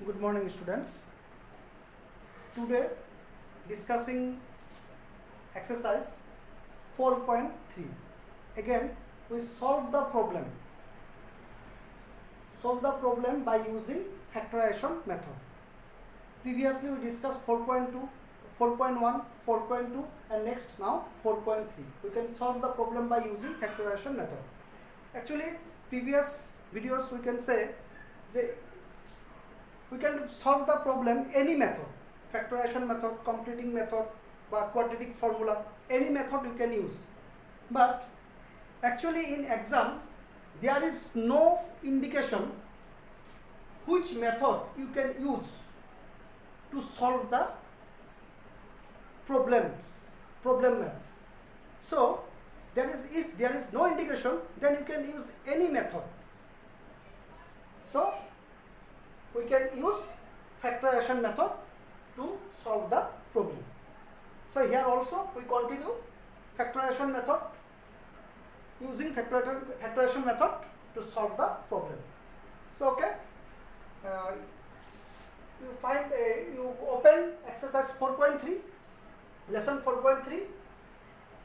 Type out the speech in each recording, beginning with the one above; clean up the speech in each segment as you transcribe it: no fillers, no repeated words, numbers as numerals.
Good morning, students. Today, discussing exercise 4.3. Again, we solve the problem. Solve the problem by using factorization method. Previously, we discussed 4.2, 4.1, 4.2, and next now 4.3. We can solve the problem by using factorization method. Actually, previous videos we can say that we can solve the problem any method, factorization method, completing method, or quadratic formula, any method you can use. But actually in exam there is no indication which method you can use to solve the problem maths. So if there is no indication, then you can use any method. So we can use factorization method to solve the problem. So here also we continue factorization method, using factorization method to solve the problem. So okay, you open exercise 4.3, lesson 4.3,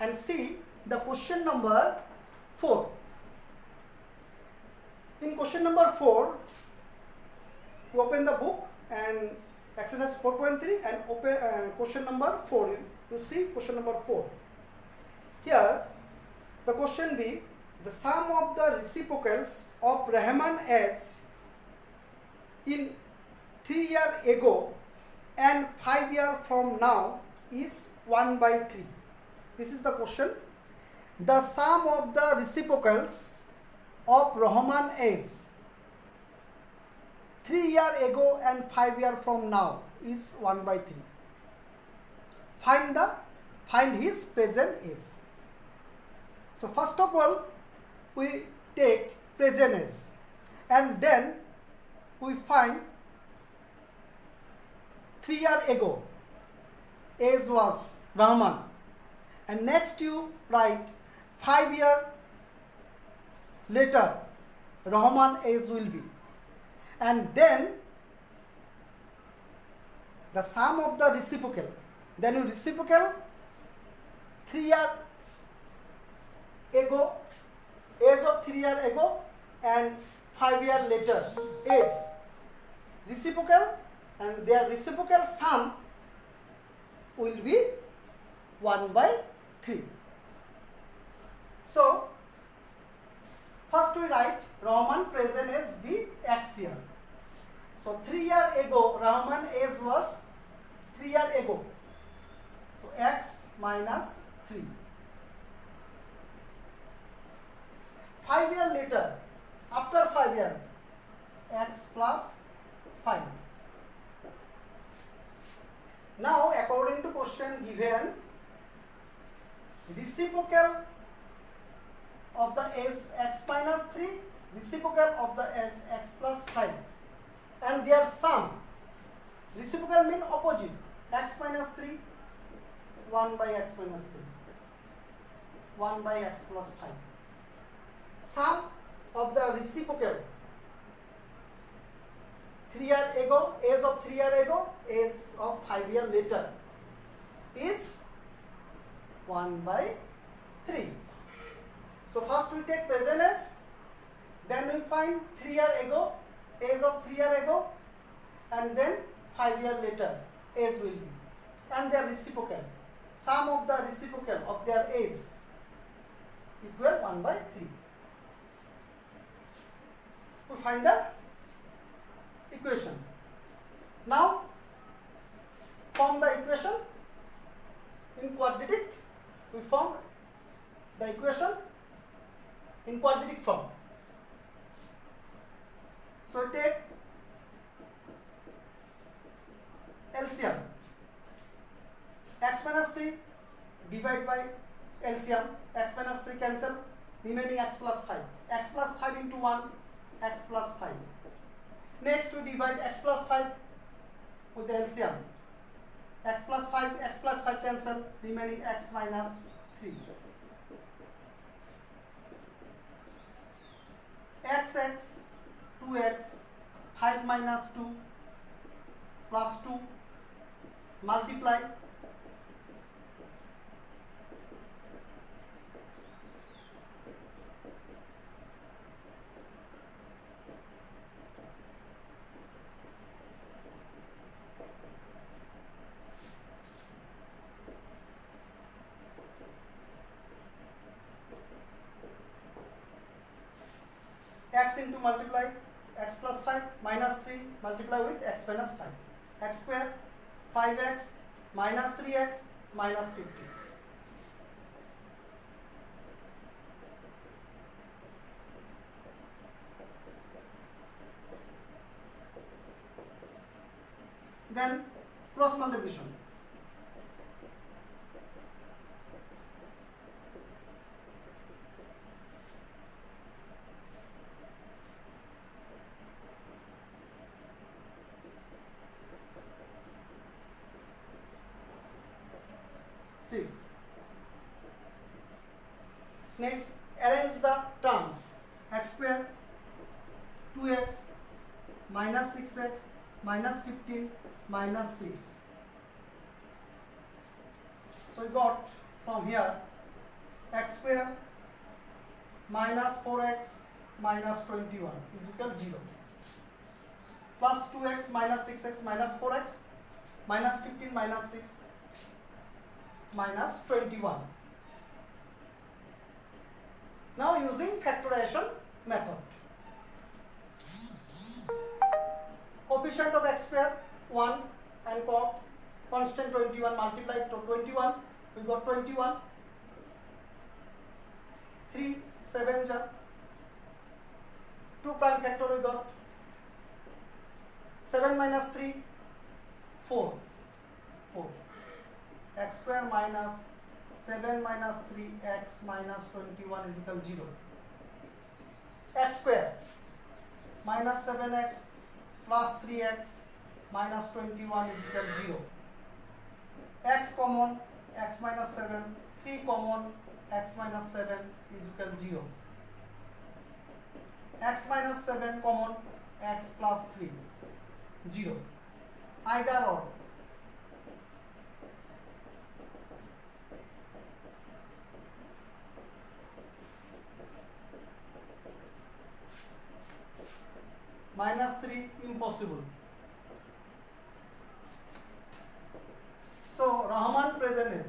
and see the question number 4. In question number 4, you open the book and exercise 4.3 and open question number 4. You see question number 4. Here the question be, the sum of the reciprocals of Rahman S in 3 years ago and 5 years from now is 1/3. This is the question. The sum of the reciprocals of Rahman S 3 years ago and 5 years from now is 1/3. Find his present age. So first of all, we take present age, and then we find 3 years ago age was Rahman, and next you write 5 years later Rahman age will be, and then the sum of the reciprocal, then you reciprocal 3 years ago, age of 3 years ago, and 5 years later age, reciprocal, and their reciprocal sum will be 1/3. So first we write Rahman present age be x year. So 3 years ago Rahman age was 3 years ago. So x minus 3. 5 years later, after 5 years, x plus 5. Now according to question given, reciprocal of the s x minus 3, reciprocal of the s x plus 5, and their sum. Reciprocal means opposite. X minus 3, 1/x minus 3, 1/x plus 5. Sum of the reciprocal 3 years ago, age of 3 years ago, age of 5 years later is 1/3. So first we take present age, then we find 3 years ago, age of 3 years ago, and then 5 years later age will be, and their reciprocal. Sum of the reciprocal of their age equal 1/3. We find the equation. Now form the equation in quadratic. We form the equation in quadratic form. So take LCM. X minus 3 divide by LCM. X minus 3 cancel, remaining x plus 5. X plus 5 into 1, x plus 5. Next we divide x plus 5 with the LCM. X plus 5 cancel, remaining x minus 3. X, 2x, 5 minus 2, plus 2 multiply x into multiply x plus 5 minus 3 multiply with x minus 5 x square 5x minus 3x minus 50. Then cross multiplication. Next, arrange the terms. X square 2x minus 6x minus 15 minus 6. So we got from here x square minus 4x minus 21 is equal to 0. Plus 2x minus 6x minus 4x minus 15 minus 6 minus 21. Now using factorization method. Coefficient of x square 1 and constant 21 multiplied to 21, we got 21. 3 7 ja 2 prime factor we got 7 minus 3 4 x square minus 7 minus 3x minus 21 is equal to 0. X square minus 7x plus 3x minus 21 is equal to 0. X common, x minus 7, 3 common, x minus 7 is equal to 0. X minus 7 common, x plus 3, 0. Either or. Minus 3 impossible. So Rahman present is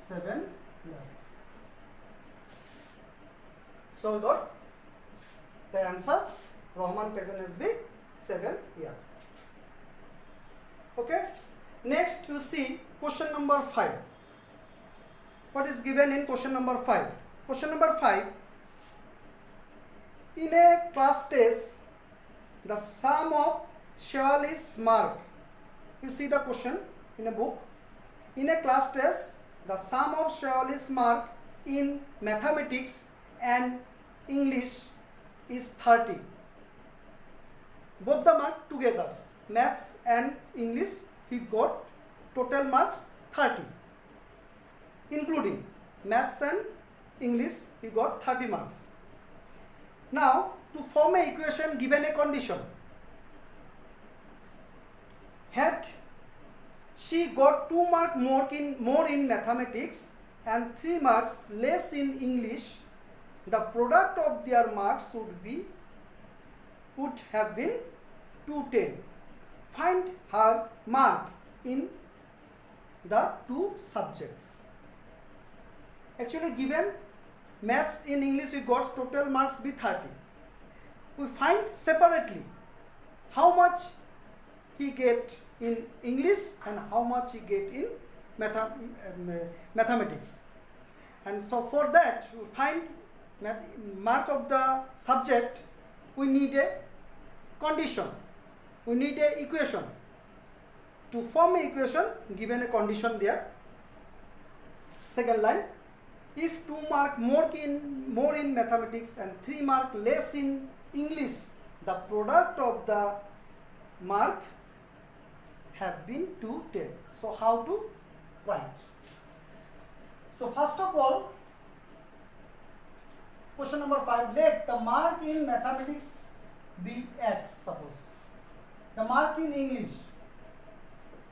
seven years. So we got the answer. Rahman present is be 7 years. Okay. Next you see question number 5. What is given in question number 5? Question number 5. In a class test, the sum of Shewali's mark. You see the question in a book. In a class test, the sum of Shewali's mark in mathematics and English is 30. Both the mark together, maths and English, he got total marks 30. Including maths and English, he got 30 marks. Now, to form an equation given a condition, had she got 2 marks more in mathematics and 3 marks less in English, the product of their marks would have been 210. Find her mark in the 2 subjects. Actually given maths in English, we got total marks be 30. We find separately how much he get in English and how much he get in mathematics. And so for that, we find mark of the subject, we need a condition. We need a equation. To form an equation, given a condition there. Second line. If 2 mark more in mathematics and 3 mark less in English, the product of the mark have been 210. So how to write? So first of all, question number 5, let the mark in mathematics be x. Suppose the mark in English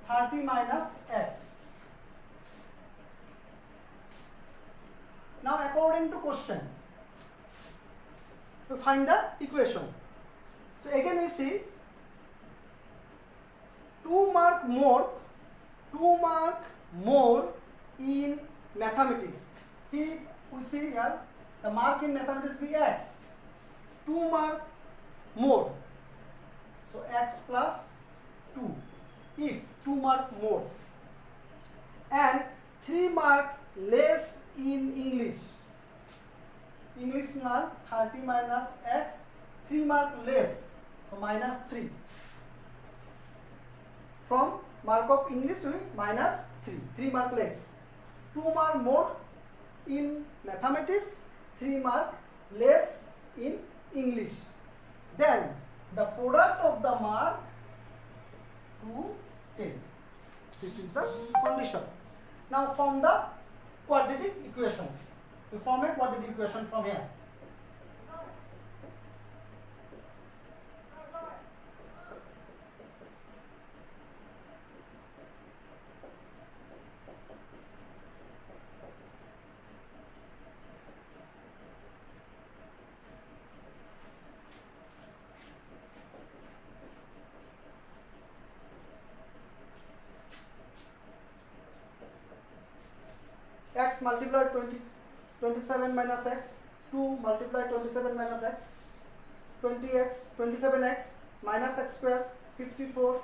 30 minus x. Now according to question, to find the equation. So again we see 2 mark more in mathematics. Here we see here the mark in mathematics be x. 2 mark more. So x plus 2. If 2 mark more. And 3 mark less in English. English now 30 minus x, 3 mark less, so minus 3. From mark of English we minus 3 mark less. 2 mark more in mathematics, 3 mark less in English. Then the product of the mark 2, 10. This is the condition. Now from the quadratic equation, we form a quadratic equation from here. X multiply 27 minus x, 2 multiply 27 minus x, 20x, 27x minus x square, 54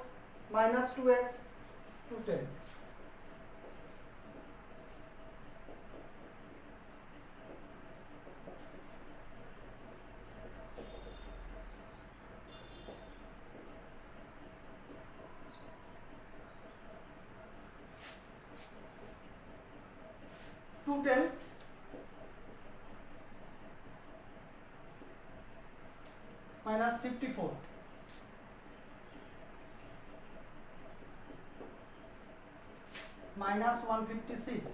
minus 2x, 210. Minus 54 minus 156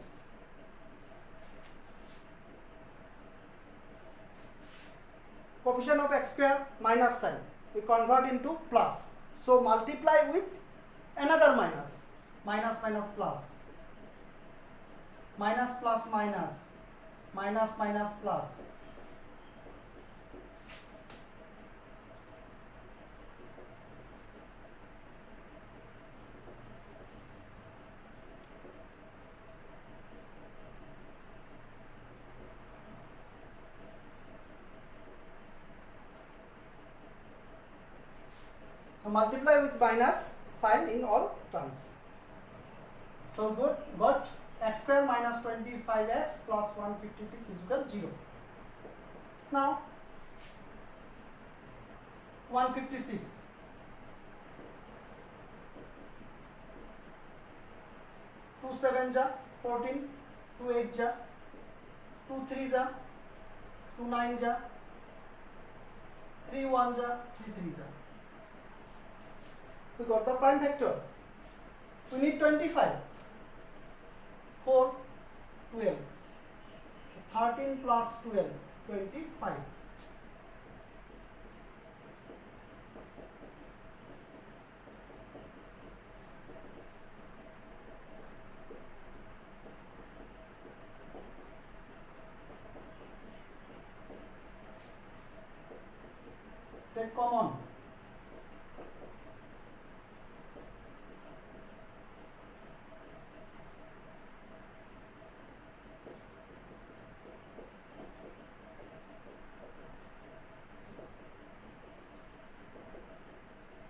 coefficient of x square minus sign we convert into plus, so multiply with another minus, minus minus plus, minus plus minus, minus minus plus. So multiply with minus sign in all terms. So got x square minus 25x plus 156 is equal to 0. Now 156 2 7 ja 14, 2 8 ja 2 3 ja 2 9 ja 3 1 ja 3 3 ja. We got the prime factor. We need 25. 4, 12. 13 plus 12, 25. Take common.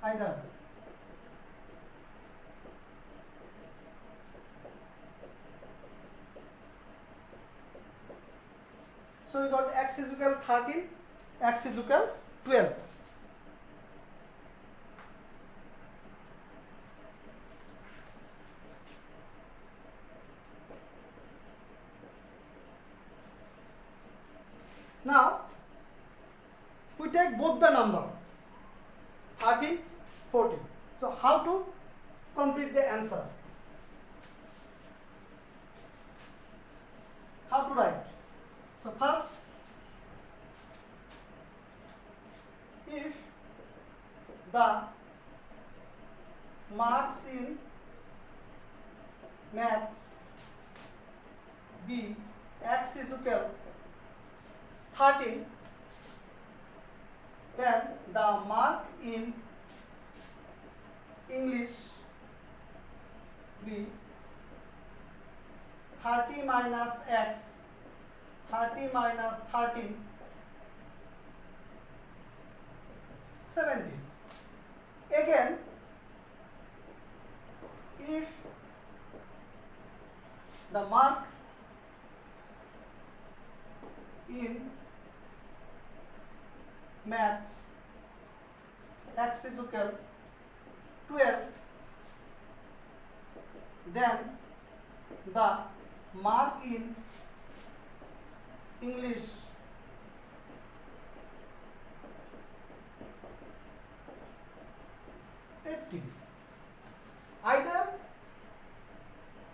Either. So we got x is equal 13, x is equal 12. Now we take both the number 13, 14. So how to complete the answer? how to write? So first, if the marks in maths be x is equal 13, then the mark in English be 30 minus x, 30 minus 13, 17. Again, if the mark in maths x is equal 12, then the mark in English either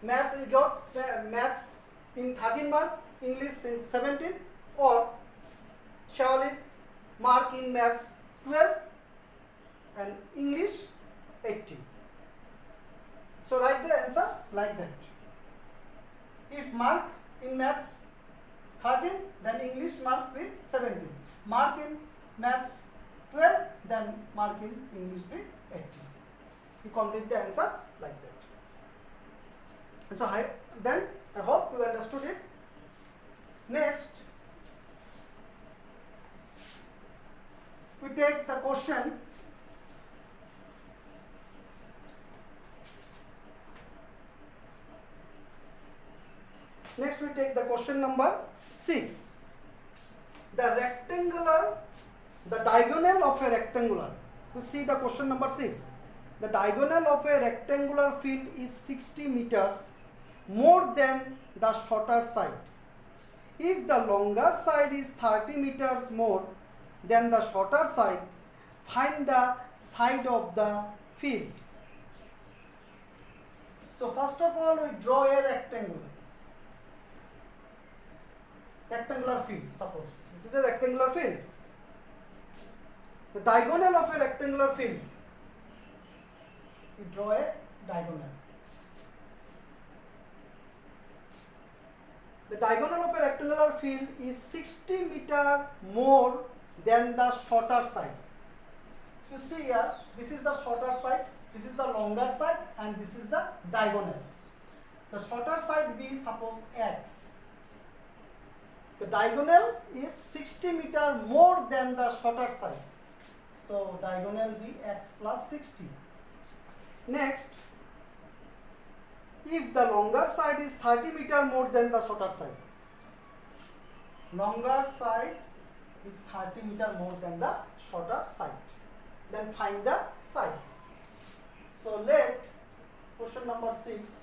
maths you got maths in 13 mark, English in 17, or Shawali's mark in maths 12 and English 18. So write the answer like that. If mark in maths 13, then English mark be 17. Mark in maths 12, then mark in English be 18. You complete the answer like that. So then I hope you understood it. Next, we take the question number 6. The diagonal of a rectangular. You see the question number 6. The diagonal of a rectangular field is 60 meters more than the shorter side. If the longer side is 30 meters more than the shorter side, find the side of the field. So first of all, we draw a rectangular field. Suppose this is a rectangular field. The diagonal of a rectangular field, we draw a diagonal. The diagonal of a rectangular field is 60 meters more than the shorter side. So you see here, this is the shorter side, this is the longer side, and this is the diagonal. The shorter side be suppose x. The diagonal is 60 meters more than the shorter side. So diagonal be x plus 60. Next, if the longer side is 30 meters more than the shorter side, longer side is 30 meters more than the shorter side, then find the sides. So let question number 6.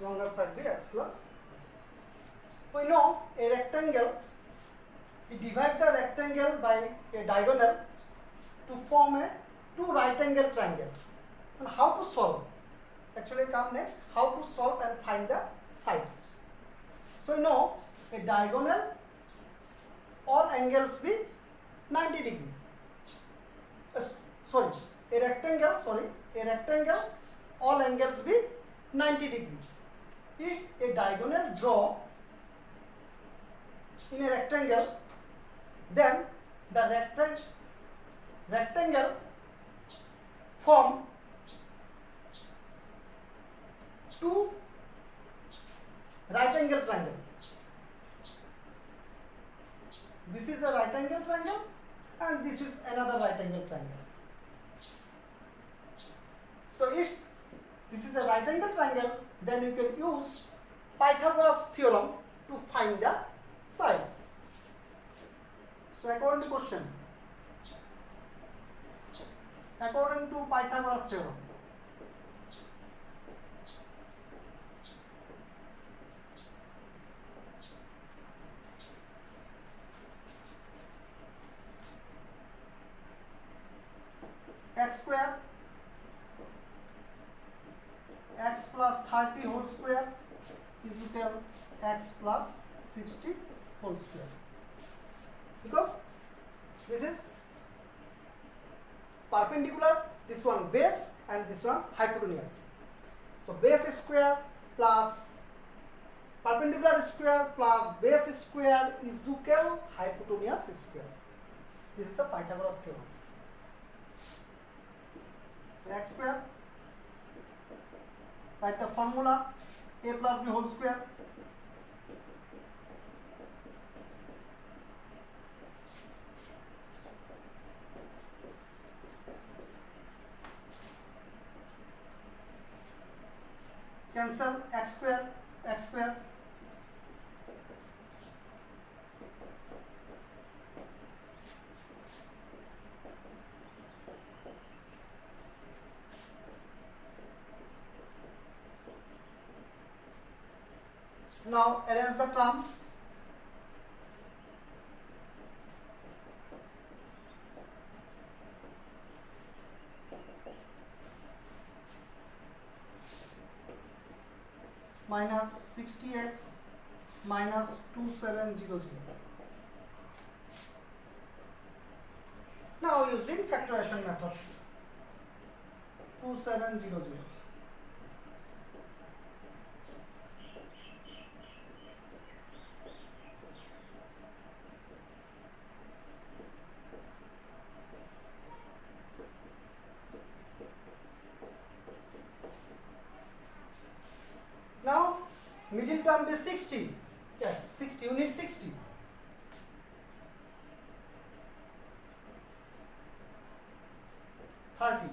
Longer side be x plus. We know a rectangle, we divide the rectangle by a diagonal to form a two right angle triangle. And how to solve? Actually come next, how to solve and find the sides. So we know a diagonal, all angles be 90 degree. A rectangle, all angles be 90 degree. If a diagonal draw in a rectangle, then the rectangle form two right angle triangle. This is a right angle triangle and this is another right angle triangle. So if this is a right angle triangle, then you can use Pythagoras theorem to find the sides. So according to question, according to Pythagoras theorem, x square x plus 30 whole square is equal x plus 60 whole square, because this is perpendicular, this one base and this one hypotenuse. So base square plus perpendicular square plus base square is equal hypotenuse square. This is the Pythagoras theorem. So x square, write the formula, a plus b whole square cancel x square, x square, now arrange the terms. Minus 60x minus 2700. Now using factorization method, 2700. Now middle term is 60. Yes, 60. You need 60. Okay.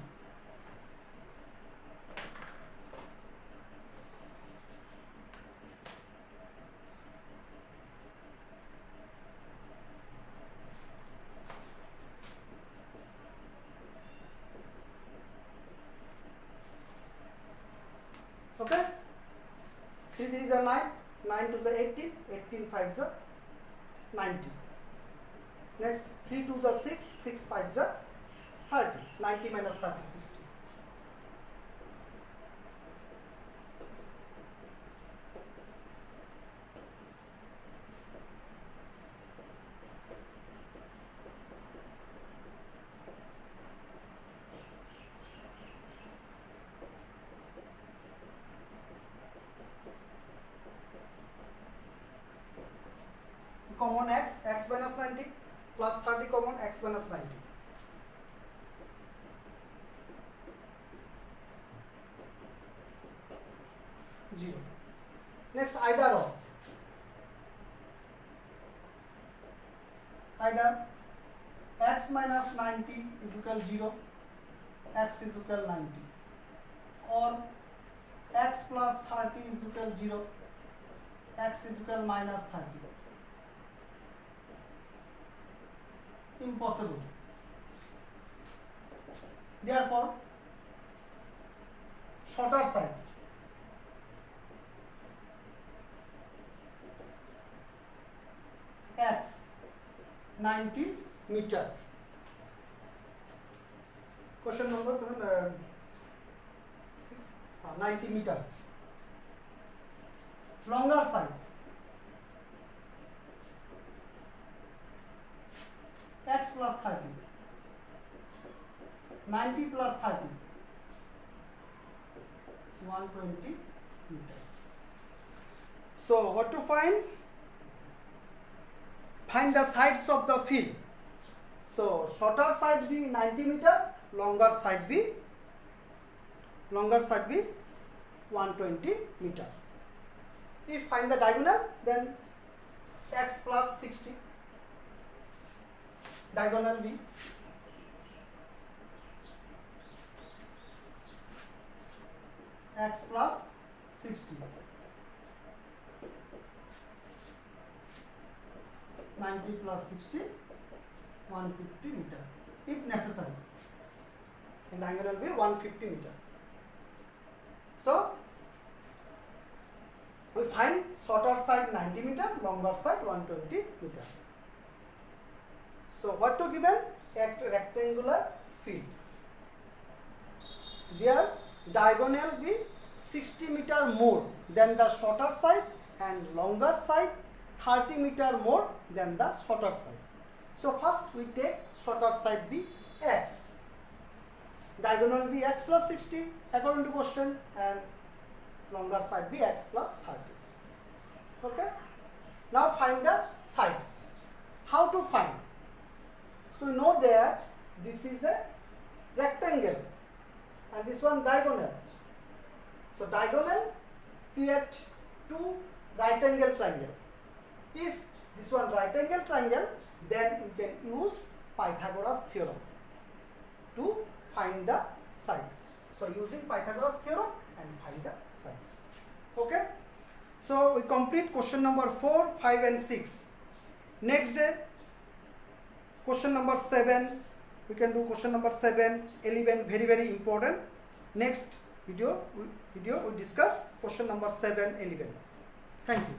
3 3s are 9, 9 2s are 18, 18 5s are 90. Next 3 2s are 6, 6 5s are 30. 90 minus 30, 60. Common x, x minus 90 plus 30 common, x minus 90. Zero. Next either or. Either x minus 90 is equal 0, x is equal 90, or x plus 30 is equal 0, x is equal minus 30. Impossible. Therefore, shorter side, x 90 meter. Question number 90 meters. Longer side, x plus 30, 90 plus 30, 120 meters. So what to find? Find the sides of the field. So shorter side be 90 meter, longer side be 120 meter. If find the diagonal, then x plus 60, diagonal be x plus 60. 90 plus 60, 150 meter if necessary. The angle will be 150 meter. So we find shorter side 90 meter, longer side 120 meter. So what to given? Rectangular field. Their diagonal be 60 meter more than the shorter side and longer side 30 meter more than the shorter side. So first we take shorter side be x. Diagonal be x plus 60 according to question, and longer side be x plus 30. Okay. Now find the sides. How to find? So you know that this is a rectangle and this one diagonal. So diagonal create two right angle triangle. If this one right angle triangle, then you can use Pythagoras theorem to find the sides. So using Pythagoras theorem and find the sides. Okay. So we complete question number 4, 5 and 6. Next day, question number 7. We can do question number 7, 11, very important. Next video we discuss question number 7, 11. Thank you.